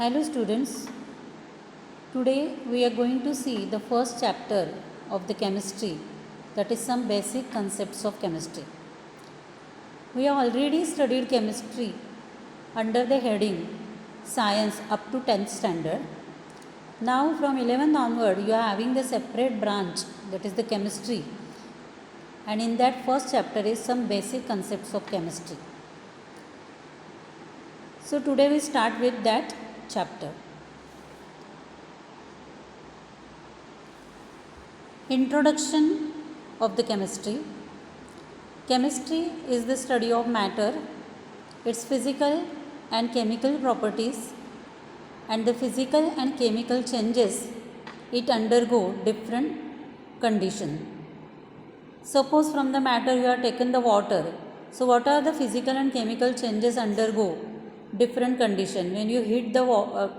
Hello students, today we are going to see the first chapter of the chemistry, that is some basic concepts of chemistry. We have already studied chemistry under the heading science up to 10th standard. Now from 11th onward you are having the separate branch, that is the chemistry, and in that first chapter is some basic concepts of chemistry. So today we start with that chapter. Introduction of the chemistry. Chemistry is the study of matter, its physical and chemical properties, and the physical and chemical changes it undergo different conditions. Suppose from the matter you have taken the water. So what are the physical and chemical changes undergo different condition? When you heat the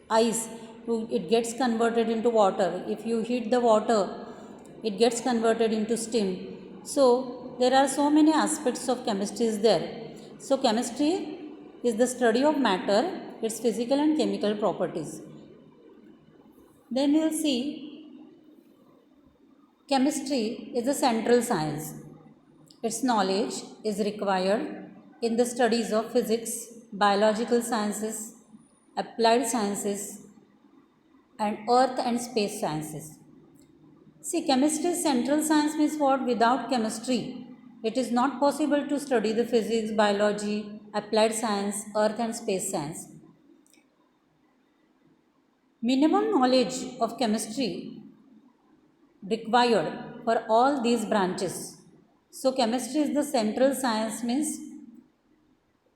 ice, it gets converted into water. If you heat the water, it gets converted into steam. So there are so many aspects of chemistry is there. So chemistry is the study of matter, its physical and chemical properties. Then we will see chemistry is a central science. Its knowledge is required in the studies of physics, biological sciences, applied sciences, and earth and space sciences. See, chemistry is central science means what? Without chemistry, it is not possible to study the physics, biology, applied science, earth and space science. Minimum knowledge of chemistry required for all these branches. So, chemistry is the central science means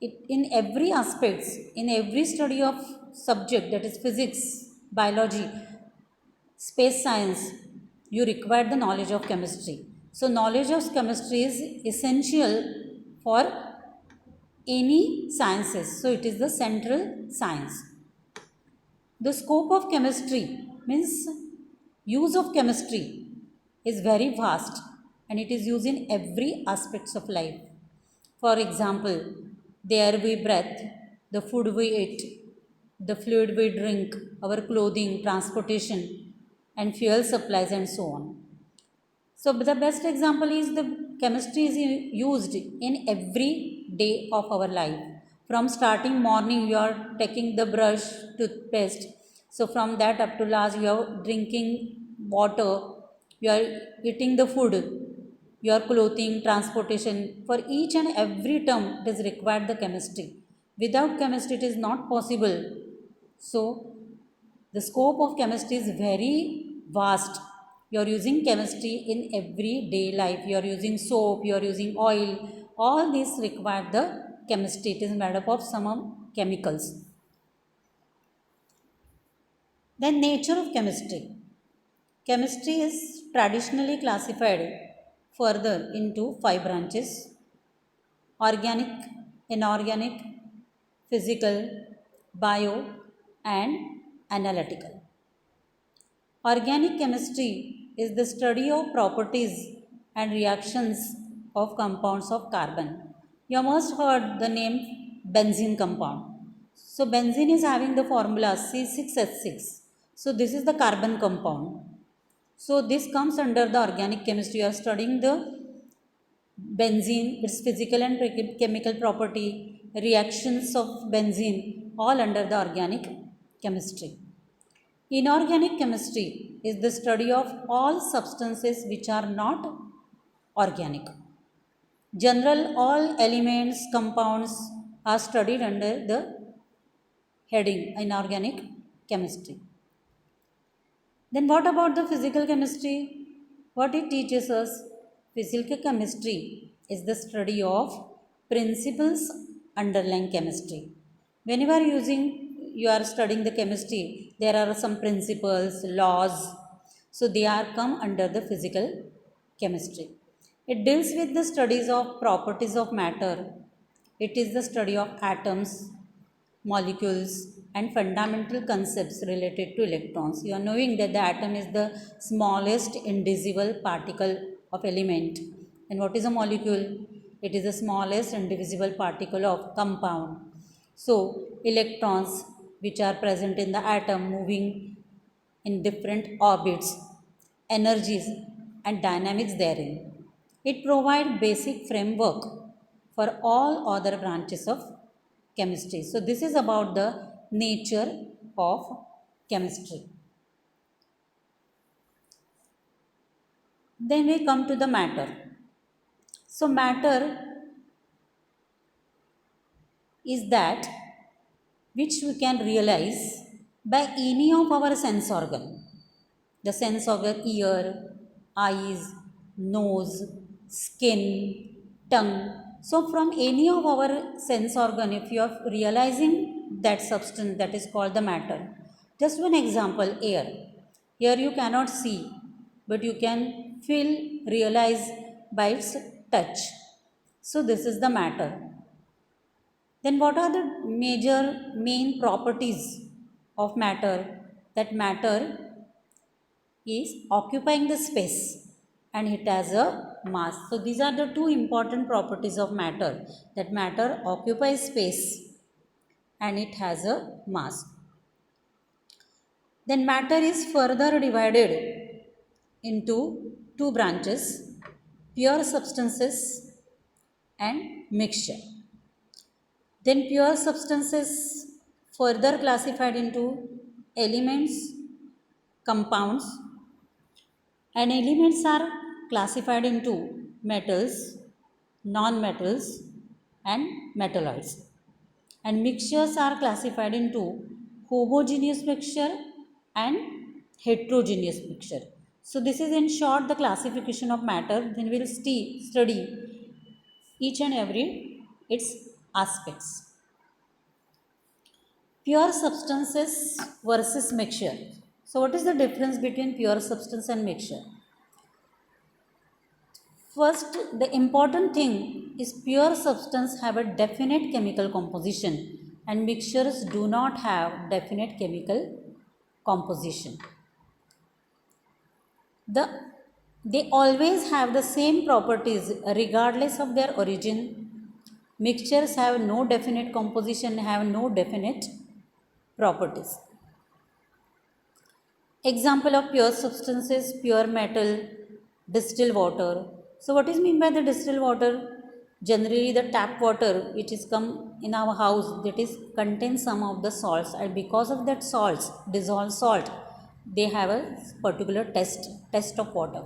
in every aspects, in every study of subject, that is physics, biology, space science, you require the knowledge of chemistry. So knowledge of chemistry is essential for any sciences. So it is the central science. The scope of chemistry means use of chemistry is very vast and it is used in every aspects of life. For example, the air we breathe, the food we eat, the fluid we drink, our clothing, transportation, and fuel supplies, and so on. So, the best example is the chemistry is used in every day of our life. From starting morning, you are taking the brush, toothpaste. So, from that up to last, you are drinking water, you are eating the food, your clothing, transportation. For each and every term, it is required the chemistry. Without chemistry, it is not possible. So, the scope of chemistry is very vast. You are using chemistry in everyday life. You are using soap, you are using oil. All these require the chemistry. It is made up of some chemicals. Then nature of chemistry. Chemistry is traditionally classified further into 5 branches: organic, inorganic, physical, bio, and analytical. Organic chemistry is the study of properties and reactions of compounds of carbon. You must heard the name benzene compound. So benzene is having the formula C6H6. So this is the carbon compound. So this comes under the organic chemistry. You are studying the benzene, its physical and chemical property, reactions of benzene, all under the organic chemistry. Inorganic chemistry is the study of all substances which are not organic. General, all elements, compounds are studied under the heading inorganic chemistry. Then what about the physical chemistry? What it teaches us? Physical chemistry is the study of principles underlying chemistry. Whenever you are studying the chemistry, there are some principles, laws. So they are come under the physical chemistry. It deals with the studies of properties of matter. It is the study of atoms, molecules, and fundamental concepts related to electrons. You are knowing that the atom is the smallest indivisible particle of element. And what is a molecule? It is the smallest indivisible particle of compound. So electrons which are present in the atom moving in different orbits, energies and dynamics therein. It provides basic framework for all other branches of chemistry. So this is about the nature of chemistry. Then we come to the matter. So matter is that which we can realize by any of our sense organ. The sense organ ear, eyes, nose, skin, tongue. So from any of our sense organ, if you are realizing that substance, that is called the matter. Just one example, air. Here you cannot see, but you can feel, realize by its touch. So this is the matter. Then what are the major main properties of matter? That matter is occupying the space and it has a mass. So these are the two important properties of matter, that matter occupies space and it has a mass. Then matter is further divided into two branches, pure substances and mixture. Then pure substances further classified into elements, compounds, and elements are classified into metals, non-metals and metalloids. And mixtures are classified into homogeneous mixture and heterogeneous mixture. So this is in short the classification of matter. Then we will study each and every its aspects. Pure substances versus mixture. So what is the difference between pure substance and mixture? First, the important thing is pure substance have a definite chemical composition and mixtures do not have definite chemical composition. They always have the same properties regardless of their origin. Mixtures have no definite composition, have no definite properties. Example of pure substances, pure metal, distilled water. So what is mean by the distilled water? Generally the tap water which is come in our house, that is contains some of the salts, and because of that salts, dissolved salt, they have a particular test of water.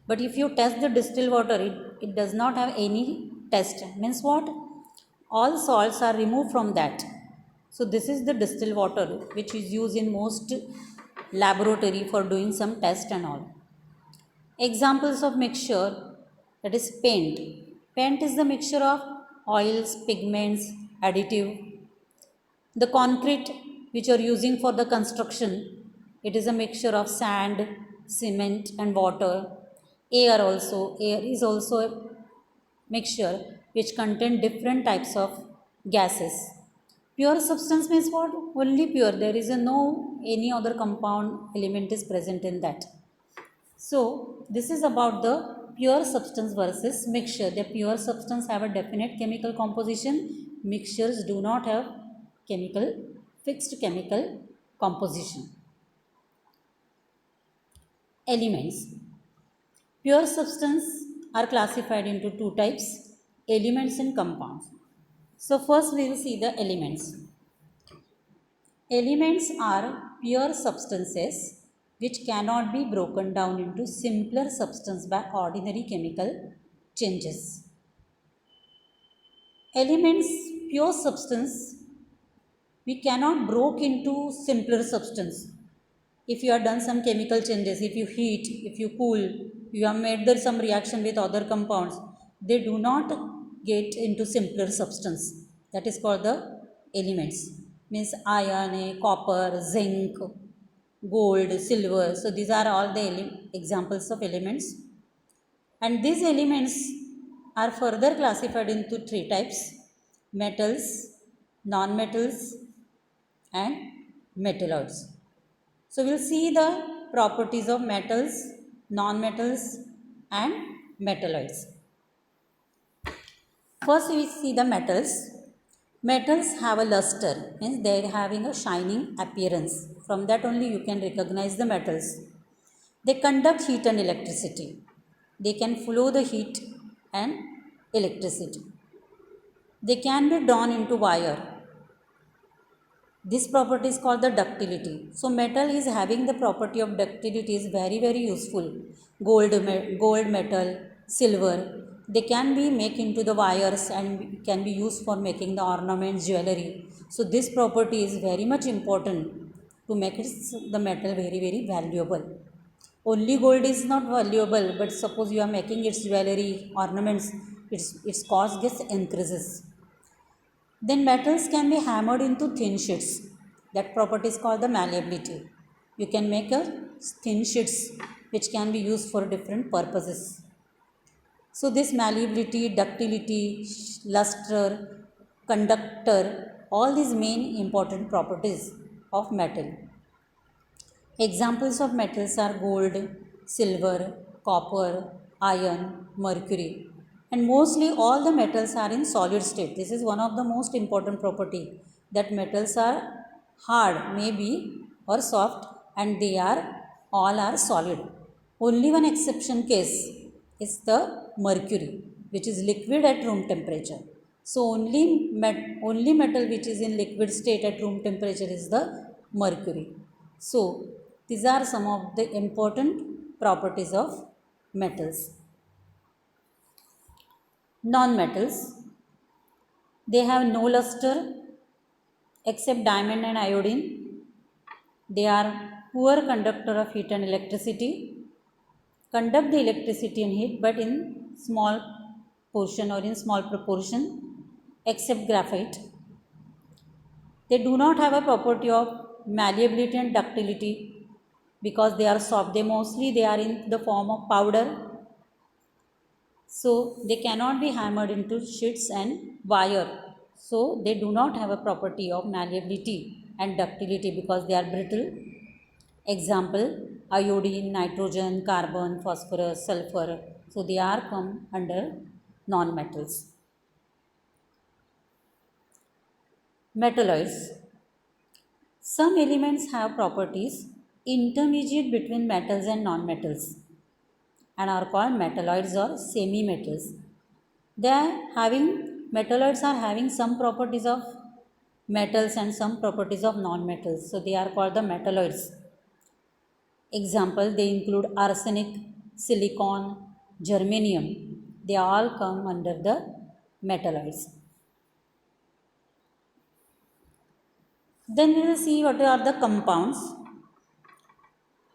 But if you test the distilled water, it does not have any test. Means what? All salts are removed from that. So this is the distilled water which is used in most laboratory for doing some test and all. Examples of mixture, that is paint. Paint is the mixture of oils, pigments, additive. The concrete which are using for the construction, it is a mixture of sand, cement and water. Air is also a mixture which contain different types of gases. Pure substance means what? Only pure. There is no any other compound element is present in that. So this is about the pure substance versus mixture. The pure substance have a definite chemical composition. Mixtures do not have fixed chemical composition. Elements. Pure substance are classified into two types, elements and compounds. So first we will see the elements. Elements are pure substances which cannot be broken down into simpler substance by ordinary chemical changes. Elements, pure substance, we cannot broke into simpler substance. If you have done some chemical changes, if you heat, if you cool, you have made there some reaction with other compounds, they do not get into simpler substance. That is called the elements. Means iron, copper, zinc, gold, silver. So these are all the examples of elements. And these elements are further classified into three types: metals, non-metals and metalloids. So we'll see the properties of metals, non-metals and metalloids. First we see the metals. Metals have a luster, means they are having a shining appearance. From that only you can recognize the metals. They conduct heat and electricity. They can flow the heat and electricity. They can be drawn into wire. This property is called the ductility. So metal is having the property of ductility is very useful. Gold metal, silver, they can be made into the wires and can be used for making the ornaments, jewelry. So this property is very much important to make it, the metal very valuable. Only gold is not valuable, but suppose you are making its jewelry, ornaments, its cost gets increases. Then metals can be hammered into thin sheets. That property is called the malleability. You can make a thin sheets which can be used for different purposes. So this malleability, ductility, luster, conductor, all these main important properties of metal. Examples of metals are gold, silver, copper, iron, mercury. And mostly all the metals are in solid state. This is one of the most important property, that metals are hard maybe or soft, and they are all are solid. Only one exception case is the mercury, which is liquid at room temperature. So only metal which is in liquid state at room temperature is the mercury. So these are some of the important properties of metals. Non-metals, they have no luster except diamond and iodine. They are poor conductor of heat and electricity, conduct the electricity and heat but in small portion or in small proportion, except graphite. They do not have a property of malleability and ductility because they are soft. They are in the form of powder. So they cannot be hammered into sheets and wire. So they do not have a property of malleability and ductility because they are brittle. Example, iodine, nitrogen, carbon, phosphorus, sulfur. So they are come under non-metals. Metalloids. Some elements have properties intermediate between metals and non-metals and are called metalloids or semi-metals. They are having, metalloids are having some properties of metals and some properties of non-metals. So they are called the metalloids. Example, they include arsenic, silicon, germanium. They all come under the metalloids. Then we will see what are the compounds.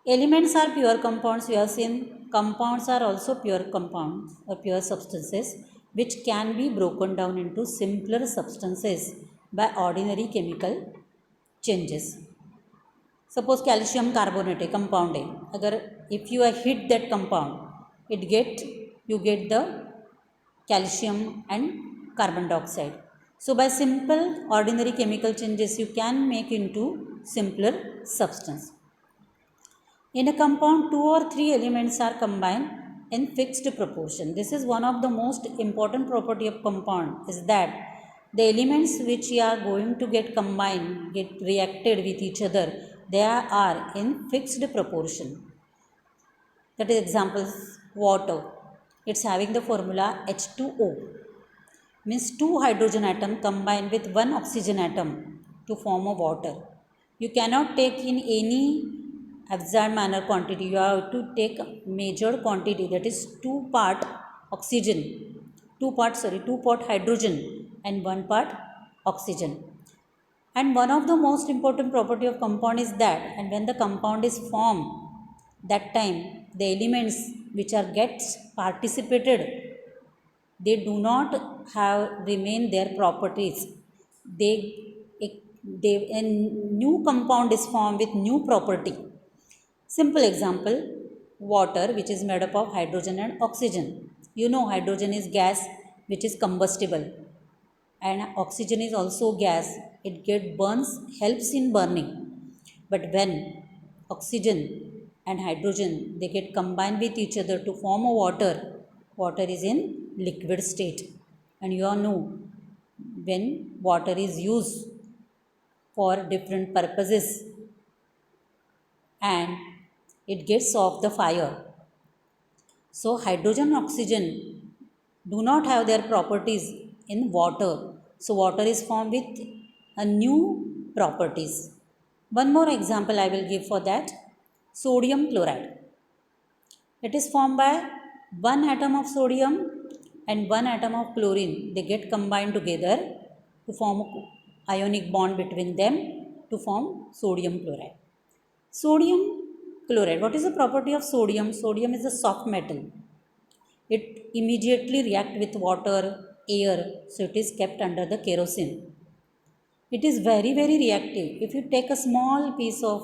Elements are pure compounds. We have seen compounds are also pure compounds or pure substances which can be broken down into simpler substances by ordinary chemical changes. Suppose calcium carbonate है compound है, अगर if you hit that compound, you get the calcium and carbon dioxide. So by simple ordinary chemical changes you can make into simpler substance. In a compound, 2 or 3 elements are combined in fixed proportion. This is one of the most important property of compound, is that the elements which are going to get combined, get reacted with each other, they are in fixed proportion. That is examples, water. It's having the formula H2O. Means 2 hydrogen atom combined with 1 oxygen atom to form a water. You cannot take in any absurd manner quantity. You have to take measured quantity, that is 2 part oxygen, 2 part hydrogen and 1 part oxygen. And one of the most important property of compound is that, and when the compound is formed, that time the elements which are gets participated, they do not have remain their properties. They a new compound is formed with new property. Simple example, water which is made up of hydrogen and oxygen. You know hydrogen is gas which is combustible and oxygen is also gas. It burns, helps in burning. But when oxygen and hydrogen they get combined with each other to form a water, water is in liquid state. And you all know when water is used for different purposes and it gets off the fire. So hydrogen and oxygen do not have their properties in water. So water is formed with a new properties. One more example I will give for that. Sodium chloride. It is formed by one atom of sodium and one atom of chlorine. They get combined together to form a ionic bond between them to form sodium chloride. Sodium chloride. What is the property of sodium? Sodium is a soft metal. It immediately reacts with water, air, so it is kept under the kerosene. It is very, very reactive. If you take a small piece of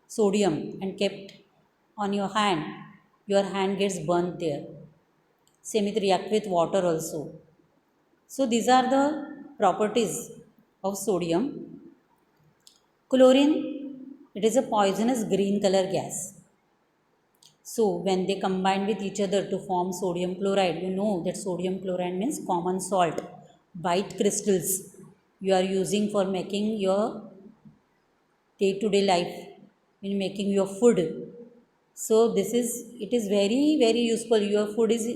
sodium and kept on your hand gets burnt there. Same it react with water also. So these are the properties of sodium. Chlorine, it is a poisonous green color gas. So when they combine with each other to form sodium chloride, you know that sodium chloride means common salt, white crystals you are using for making your day-to-day life, in making your food. So this is, it is very, very useful. Your food is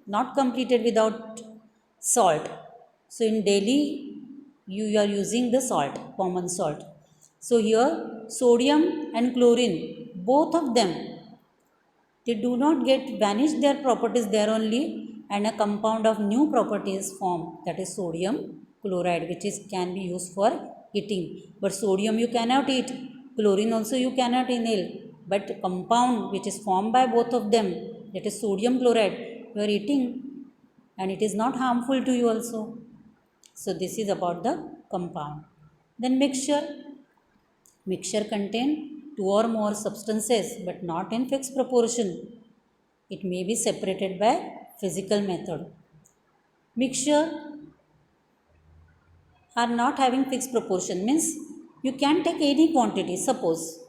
not completed without salt. So in daily you are using the salt, common salt. So here sodium and chlorine, both of them, they do not get vanish their properties there only, and a compound of new property is formed, that is sodium chloride, which is can be used for eating. But sodium you cannot eat, chlorine also you cannot inhale, but compound which is formed by both of them, that is sodium chloride, you are eating and it is not harmful to you also. So this is about the compound. Then mixture. Mixture contain two or more substances but not in fixed proportion. It may be separated by physical method. Mixture are not having fixed proportion means you can take any quantity. Suppose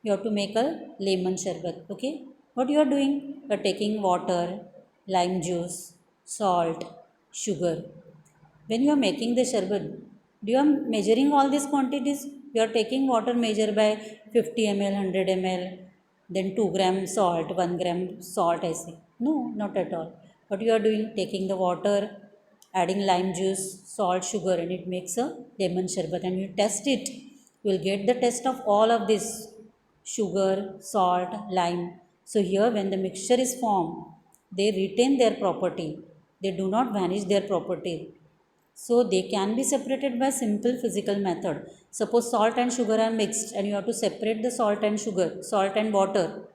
you have to make a lemon sherbet. Okay, what you are doing? You are taking water, lime juice, salt, sugar. When you are making the sherbet, you are measuring all these quantities. You are taking water measure by 50 ml, 100 ml, then 2 gram salt, 1 gram salt, I say. No, not at all. What you are doing? Taking the water, adding lime juice, salt, sugar, and it makes a lemon sherbet, and you test it. You will get the taste of all of this sugar, salt, lime. So here when the mixture is formed, they retain their property. They do not vanish their property. So they can be separated by simple physical method. Suppose salt and sugar are mixed and you have to separate the salt and sugar, salt and water.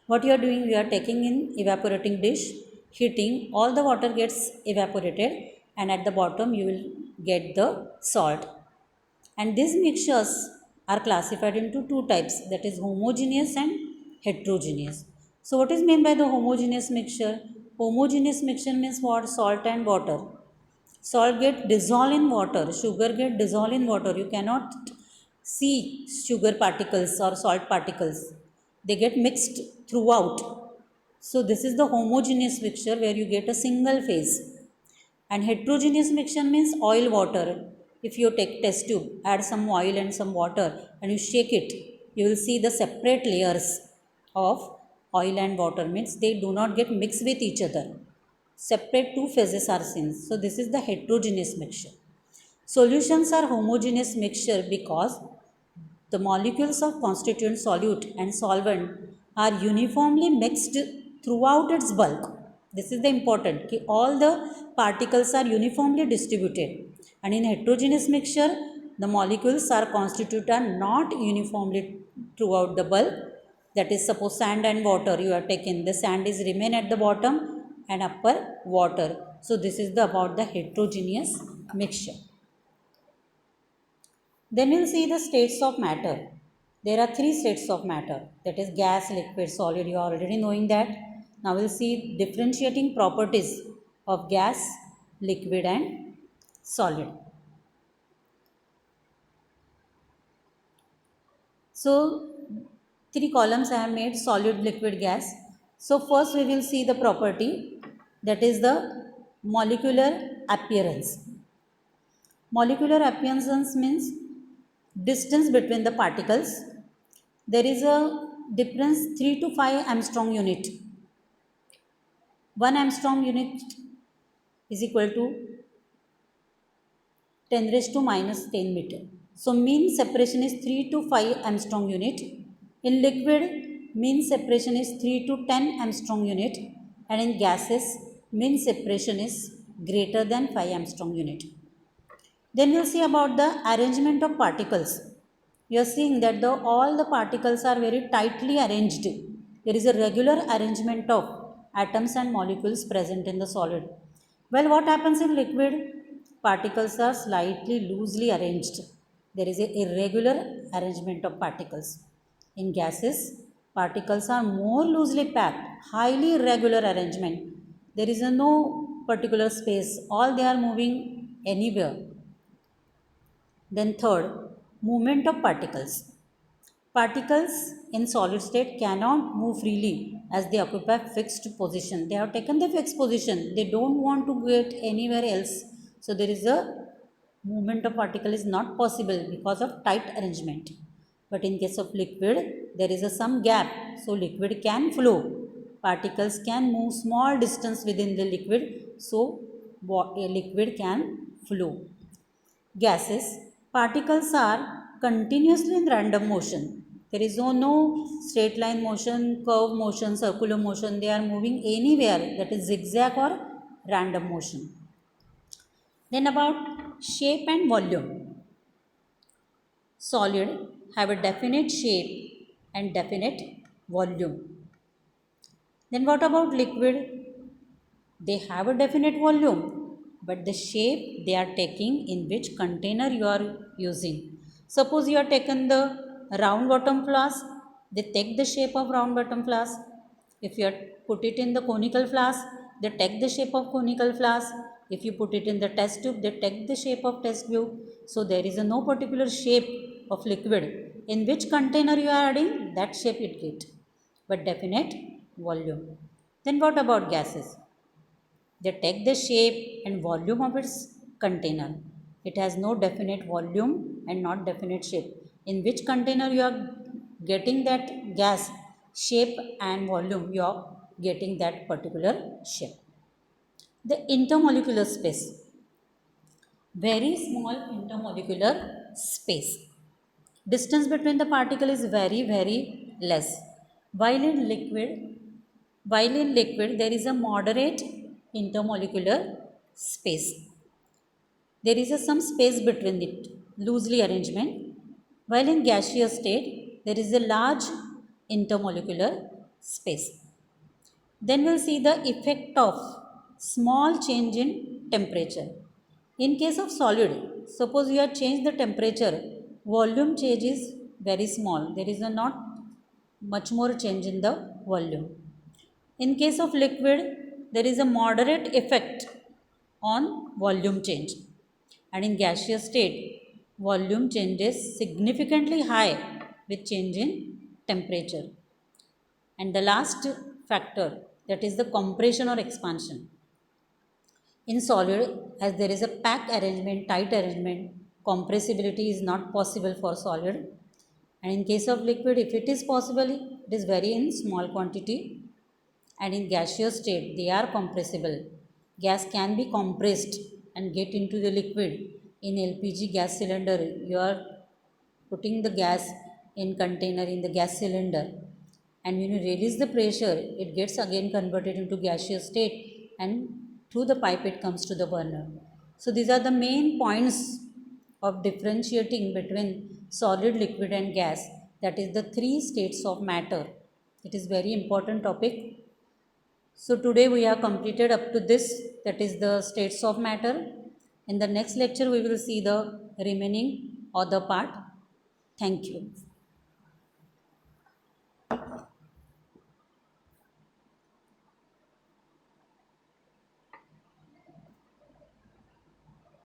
What you are doing? You are taking in evaporating dish, heating, all the water gets evaporated, and at the bottom you will get the salt. And these mixtures are classified into two types, that is homogeneous and heterogeneous. So what is meant by the homogeneous mixture? Homogeneous mixture means what? Salt and water. Salt get dissolved in water, sugar get dissolved in water. You cannot see sugar particles or salt particles. They get mixed throughout. So this is the homogeneous mixture where you get a single phase. And heterogeneous mixture means oil water. If you take test tube, add some oil and some water and you shake it, you will see the separate layers of oil and water, means they do not get mixed with each other. Separate two phases are seen. So this is the heterogeneous mixture. Solutions are homogeneous mixture because the molecules of constituent solute and solvent are uniformly mixed throughout its bulk. This is the important. All the particles are uniformly distributed. And in heterogeneous mixture, the molecules are constituted are not uniformly throughout the bulk. That is, suppose sand and water you are taken. The sand is remain at the bottom and upper water. So this is the about the heterogeneous mixture. Then we'll see the states of matter. There are three states of matter, that is gas, liquid, solid. You are already knowing that. Now we'll see differentiating properties of gas, liquid and solid. So three columns I have made: solid, liquid, gas. So first we will see the property, that is the molecular appearance. Molecular appearance means distance between the particles. There is a difference 3 to 5 Armstrong unit. 1 Armstrong unit is equal to 10 raised to minus 10 meter. So mean separation is 3 to 5 Armstrong unit. In liquid, mean separation is 3 to 10 Armstrong unit, and in gases, mean separation is greater than 5 Armstrong unit. Then we'll see about the arrangement of particles. You are seeing that all the particles are very tightly arranged. There is a regular arrangement of atoms and molecules present in the solid. Well, what happens in liquid? Particles are slightly loosely arranged. There is a irregular arrangement of particles. In gases, particles are more loosely packed, highly irregular arrangement. There is no particular space. All they are moving anywhere. Then third, movement of particles. Particles in solid state cannot move freely as they occupy fixed position. They have taken the fixed position. They don't want to get anywhere else. So there is a movement of particle is not possible because of tight arrangement. But in case of liquid, there is some gap. So liquid can flow. Particles can move small distance within the liquid. So a liquid can flow. Gases, particles are continuously in random motion. There is no straight line motion, curve motion, circular motion. They are moving anywhere, that is zigzag or random motion. Then about shape and volume. Solid have a definite shape and definite volume. Then what about liquid? They have a definite volume, but the shape they are taking in which container you are using. Suppose you are taken the round bottom flask, they take the shape of round bottom flask. If you are put it in the conical flask, they take the shape of conical flask. If you put it in the test tube, they take the shape of test tube. So there is no particular shape of liquid. In which container you are adding, that shape it get, but definite volume. Then what about gases? They take the shape and volume of its container. It has no definite volume and not definite shape. In which container you are getting that gas shape and volume, you are getting that particular shape. The intermolecular space. Very small intermolecular space. Distance between the particle is very, very less. While in liquid, there is a moderate intermolecular space. There is some space between it, loosely arrangement. While in gaseous state, there is a large intermolecular space. Then we'll see the effect of small change in temperature. In case of solid, suppose you have changed the temperature, volume change is very small. There is not much more change in the volume. In case of liquid, there is a moderate effect on volume change. And in gaseous state, volume changes significantly high with change in temperature. And the last factor, that is the compression or expansion. In solid, as there is a pack arrangement, tight arrangement, compressibility is not possible for solid. And in case of liquid, if it is possible, it is very in small quantity. And in gaseous state, they are compressible. Gas can be compressed and get into the liquid. In LPG gas cylinder, you are putting the gas in container in the gas cylinder, and when you release the pressure, it gets again converted into gaseous state, and through the pipe it comes to the burner. So these are the main points of differentiating between solid, liquid and gas, that is the three states of matter. It is very important topic. So today we have completed up to this, that is the states of matter. In the next lecture we will see the remaining other part. Thank you.